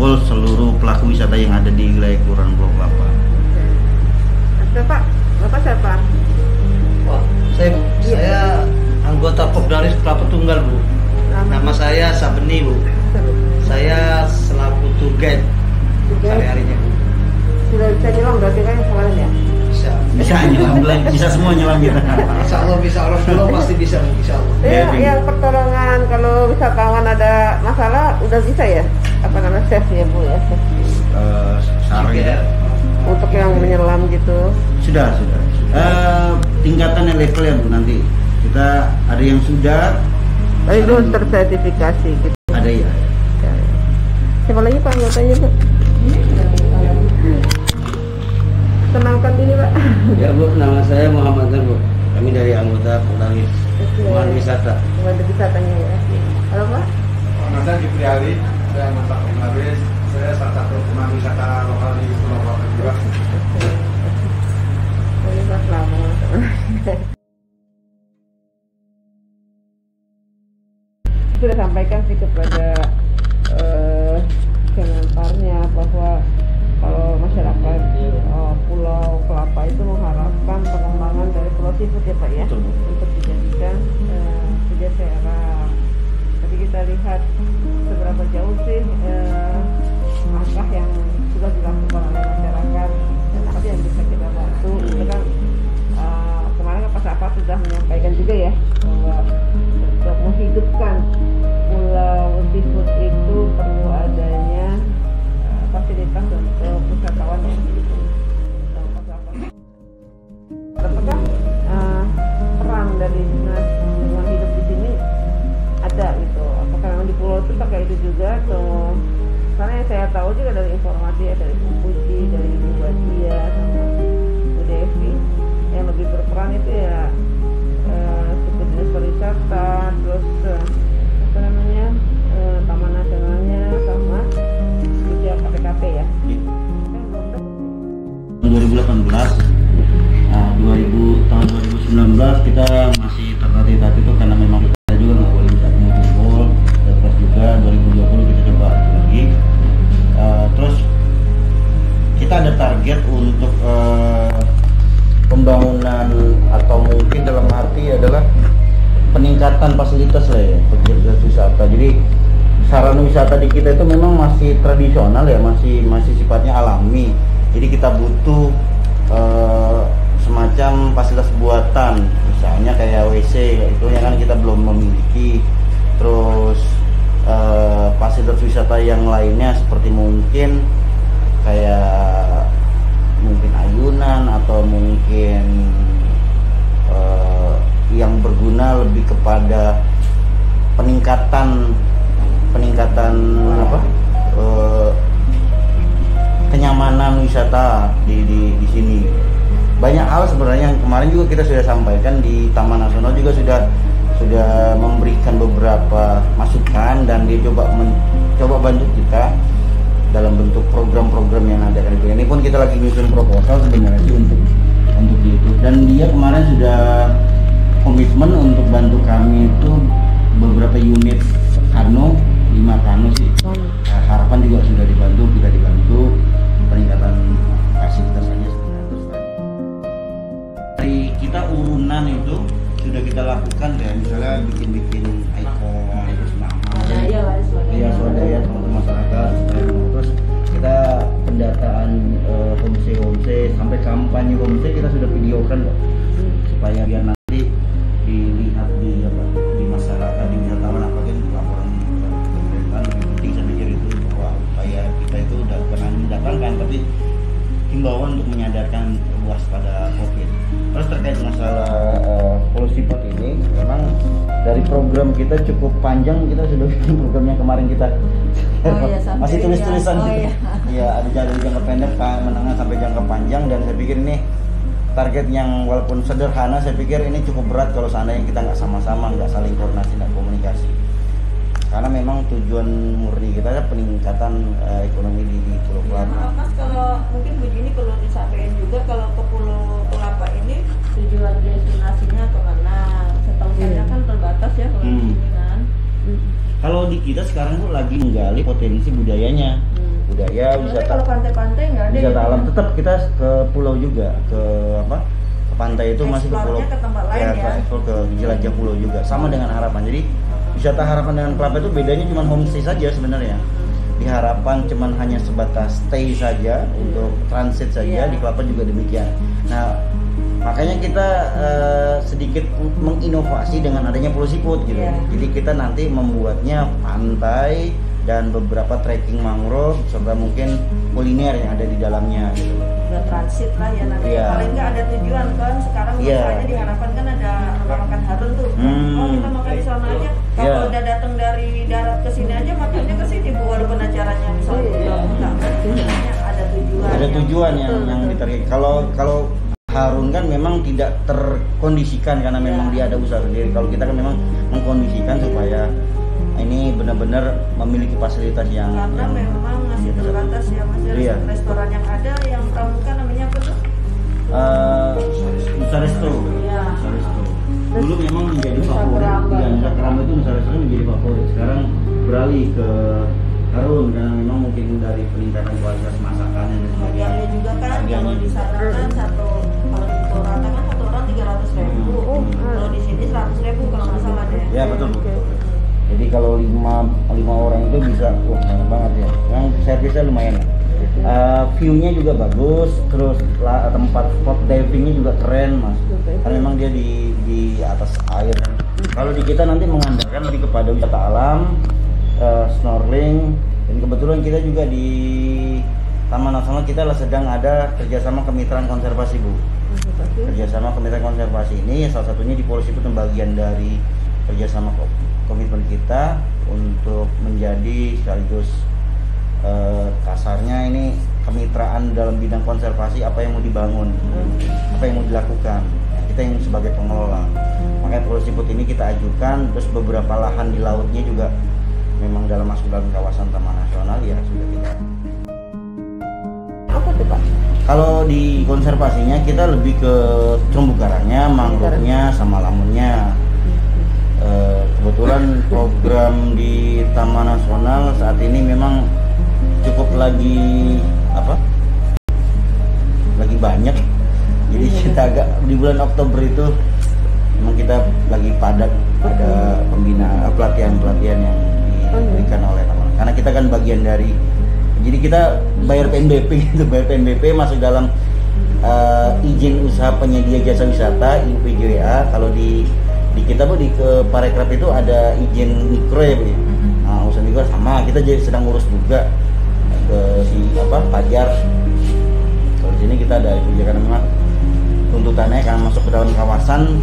menjangkau seluruh pelaku wisata yang ada di wilayah Kelurahan Pulau Kelapa. Bapak, Bapak siapa? Oh, saya anggota Popdaris Kelapa Tunggal, Bu. Nama saya Sabeni, Bu. Saya selaku tour guide hari-harinya, Bu. Sudah bisa nyelam berarti kan kemarin ya? Bisa nyelam, bisa semua nyelam kita. Insya Allah belum pasti bisa, Bu. Insya Allah. Yang pertolongan kalau wisatawan ada masalah udah bisa ya? Apa namanya safe ya, Bu ya? Sari ya. Untuk yang menyelam gitu. Sudah. Tingkatan level ya, Bu, nanti kita ada yang sudah. Tapi belum tersertifikasi gitu. Ada ya. Siapa lagi Pak anggotanya, Bu? Kenalkan diri, Pak. Ya, Bu, nama saya Muhammad Nur, Bu. Kami dari anggota Popdaris Pemandu Wisata. Pemandu wisatanya ya. Halo, Pak. Nama saya Jupri Ali, saya anggota Popdaris. Saya salah satu pemandu wisata lokal di Pulau Kelapa juga. Ini Pak selamat. Sudah sampaikan sih kepada Kemenparnya bahwa kalau masyarakat Pulau Kelapa itu mengharapkan pengembangan dari Pulau Seafood ya Pak ya. Betul. Untuk dijadikan kerja sekarang. Tapi kita lihat seberapa jauh sih langkah yang sudah dilakukan oleh masyarakat dan apa yang bisa kita bantu. Itu kan kemarin Pak Safa sudah menyampaikan juga ya bahwa untuk menghidupkan Pulau Seafood itu perlu adanya fasilitas untuk wisatawan yang hidup. Apakah peran dari dinas lingkungan hidup di sini ada gitu? Apakah memang di pulau itu pakai itu juga atau? Karena yang saya tahu juga dari informasi ya dari Bu Puji, dari Ibu Badia sama Bu Devi yang lebih berperan itu ya suku dinas pariwisata, terus apa namanya taman nasionalnya sama juga KPKP ya. 2018, tahun 2019 kita masih tertati-tati itu karena memang kita juga nggak boleh bisa kumpul. Terus juga 2020 kita coba lagi. Terus kita ada target untuk pembangunan atau mungkin dalam arti adalah peningkatan fasilitas lah ya, fasilitas wisata. Jadi sarana wisata di kita itu memang masih tradisional ya, masih sifatnya alami. Jadi kita butuh semacam fasilitas buatan, misalnya kayak WC, itu yang kan kita belum memiliki. Terus fasilitas wisata yang lainnya seperti mungkin kayak mungkin ayunan atau mungkin yang berguna lebih kepada peningkatan apa kenyamanan wisata di sini. Banyak hal sebenarnya yang kemarin juga kita sudah sampaikan di Taman Nasional juga sudah memberikan beberapa masukan dan dia coba bantu kita dalam bentuk program-program yang ada kan itu. Ini pun kita lagi nyusun proposal sebenarnya sih untuk itu, dan dia kemarin sudah komitmen untuk bantu kami itu beberapa unit kano, 5 kano sih. Harapan juga sudah kita dibantu peningkatan fasilitasnya. Dari kita urunan itu sudah kita lakukan ya, misalnya bikin ikon, terus nama, swadaya teman-teman masyarakat, terus kita pendataan homestay sampai kampanye homestay kita sudah videokan loh, supaya biar nanti dilihat di masyarakat, di wisatawan, apalagi laporan pemerintahan lebih penting. Saya pikir itu bahwa upaya kita itu udah pernah mendatangkan, tapi himbauan untuk menyadarkan luas pada COVID. Terus terkait masalah polusi pot ini, memang dari program kita cukup panjang, kita sudah bikin programnya kemarin kita masih tulis-tulisan ya. Ya, ada dari jangka pendek, menengah sampai jangka panjang, dan saya pikir ini target yang walaupun sederhana, saya pikir ini cukup berat kalau seandainya kita nggak sama-sama, nggak saling koordinasi dan komunikasi. Karena memang tujuan murni kita adalah peningkatan ekonomi di Pulau Kelapa. Mas, kalau mungkin begini perlu disampaikan juga, kalau ke Pulau Kelapa ini tujuan destinasinya kemana? Setahu saya kan terbatas ya kalau di sini kan. Kalau di kita sekarang tuh lagi menggali potensi budayanya. budaya, wisata. Kalau pantai-pantai nggak ada. Wisata alam tetap kita ke pulau juga, ke apa? Ke pantai itu masih ke pulau. Ke tempat lain ya. Ke jelajah pulau juga. Sama dengan Harapan. Jadi wisata Harapan dengan Kelapa itu bedanya cuma homestay saja sebenarnya. Di Harapan cuman hanya sebatas stay saja untuk transit saja, di Kelapa juga demikian. Nah, makanya kita sedikit menginovasi dengan adanya Pulau Siput gitu. Jadi kita nanti membuatnya pantai dan beberapa trekking mangrove serta mungkin kuliner yang ada di dalamnya gitu. Udah transit lah ya nanti. Paling nggak ada tujuan kan sekarang misalnya di Harapan kan ada makan Harun tuh. Oh kita makan di sana aja. Kalau udah datang dari darat ke sini aja makannya ke sini Bu, walaupun acaranya misalnya enggak ada tujuan. Ada tujuan yang ditarik. Kalau Harun kan memang tidak terkondisikan karena memang dia ada usaha sendiri. Kalau kita kan memang mengkondisikan supaya ini benar-benar memiliki fasilitas yang karena memang masih terbatas ya Mas. Restoran yang ada yang pramuka namanya apa tuh? Nusa Resto. Nusa Resto. Dulu memang menjadi favorit. Nusa Kerama itu Nusa Resto menjadi favorit. Sekarang beralih ke Harun karena memang mungkin dari peningkatan kualitas masakan dan sebagainya. Harganya juga kan kalau di sana kan kalau di Torata kan satu orang 300.000. Kalau di sini 100.000 kalau nggak salah deh. Ya betul. Jadi kalau lima orang itu bisa, wah banyak banget ya. Yang servisnya lumayan. View-nya juga bagus, terus tempat spot divingnya juga keren Mas. Karena memang dia di atas air. Kalau di kita nanti mengandalkan lebih kepada wisata alam, snorkeling, dan kebetulan kita juga di Taman Nasional kita sedang ada kerjasama kemitraan konservasi Bu. Kerjasama kemitraan konservasi ini salah satunya di Pulau Siput bagian dari kerjasama komitmen kita untuk menjadi sekaligus kasarnya ini kemitraan dalam bidang konservasi, apa yang mau dibangun, apa yang mau dilakukan, kita yang sebagai pengelola. Makanya Pulau Siput ini kita ajukan, terus beberapa lahan di lautnya juga memang masuk dalam kawasan Taman Nasional ya sudah kita. Apa tuh Pak? Kalau di konservasinya kita lebih ke terumbu karangnya, mangrove-nya, sama lamunnya. Kebetulan program di Taman Nasional saat ini memang cukup lagi banyak. Jadi kita agak di bulan Oktober itu memang kita lagi padat ada pelatihan yang diberikan oleh Taman. Karena kita kan bagian dari, jadi kita bayar PNBP gitu, masuk dalam izin usaha penyedia jasa wisata (IUPJWA). Kalau di kita Bu di Parekraf itu ada izin mikro ya Bu. Nah, usaha mikro sama kita jadi sedang ngurus juga ke Pajar. Kalau di sini kita ada itu karena memang tuntutannya karena masuk ke dalam kawasan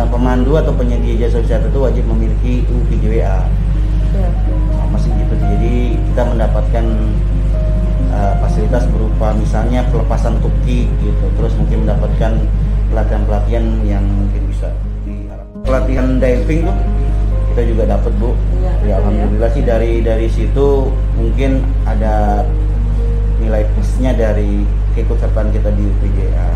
pemandu atau penyedia jasa wisata itu wajib memiliki IUPJWA. Nah, masih gitu. Jadi kita mendapatkan fasilitas berupa misalnya pelepasan tuki gitu, terus mungkin mendapatkan pelatihan yang mungkin bisa pelatihan diving tuh kita juga dapat Bu. Ya alhamdulillah sih dari situ mungkin ada nilai plusnya dari keikutsertaan kita di UPJWA.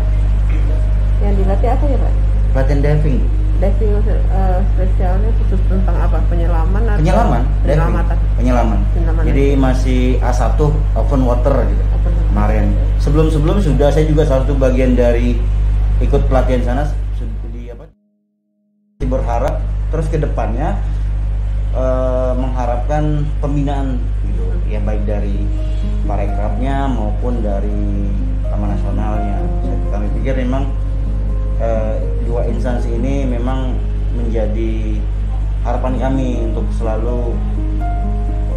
Yang dilatih apa ya Pak? Pelatihan diving. Diving spesialnya khusus tentang apa? Penyelaman atau penyelaman. Jadi masih A1 open water gitu. Kemarin sebelum sudah saya juga salah satu bagian dari ikut pelatihan sana berharap terus ke depannya mengharapkan pembinaan gitu ya, baik dari Parekrafnya maupun dari Taman Nasionalnya. Kami pikir memang dua instansi ini memang menjadi harapan kami untuk selalu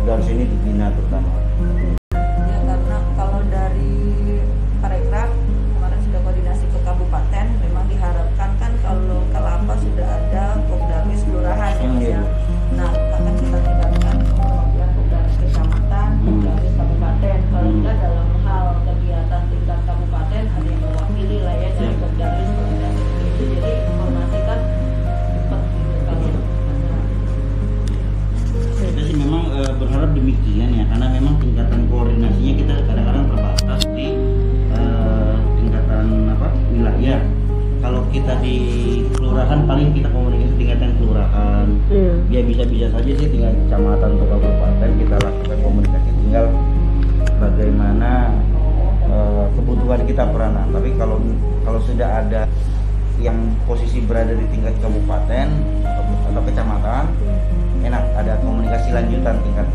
dari sini dibina terutama. Ya karena kalau dari Parekraf kemarin sudah koordinasi ke kabupaten, memang diharapkan kan kalau Kelapa sudah ada Kopdarwis kelurahan ya. Nah akan kita tingkatkan kemudian Kopdarwis kecamatan, Kopdarwis kabupaten. Kalau enggak dalam hal kegiatan tingkat kabupaten ada yang mewakili lah ya dari Kopdarwis itu, jadi informasikan cepat gitu kalau kita sih memang berharap demikian ya, karena memang tingkatan koordinasinya kita kadang-kadang terbatas di tingkatan wilayah. Kalau kita di kelurahan paling kita komunikasi tingkatan kelurahan. Ya bisa saja sih tinggal kecamatan atau kabupaten kita lakukan komunikasi, tinggal bagaimana kebutuhan kita peranan. Tapi kalau sudah ada yang posisi berada di tingkat kabupaten atau kecamatan, enak ada komunikasi lanjutan tingkat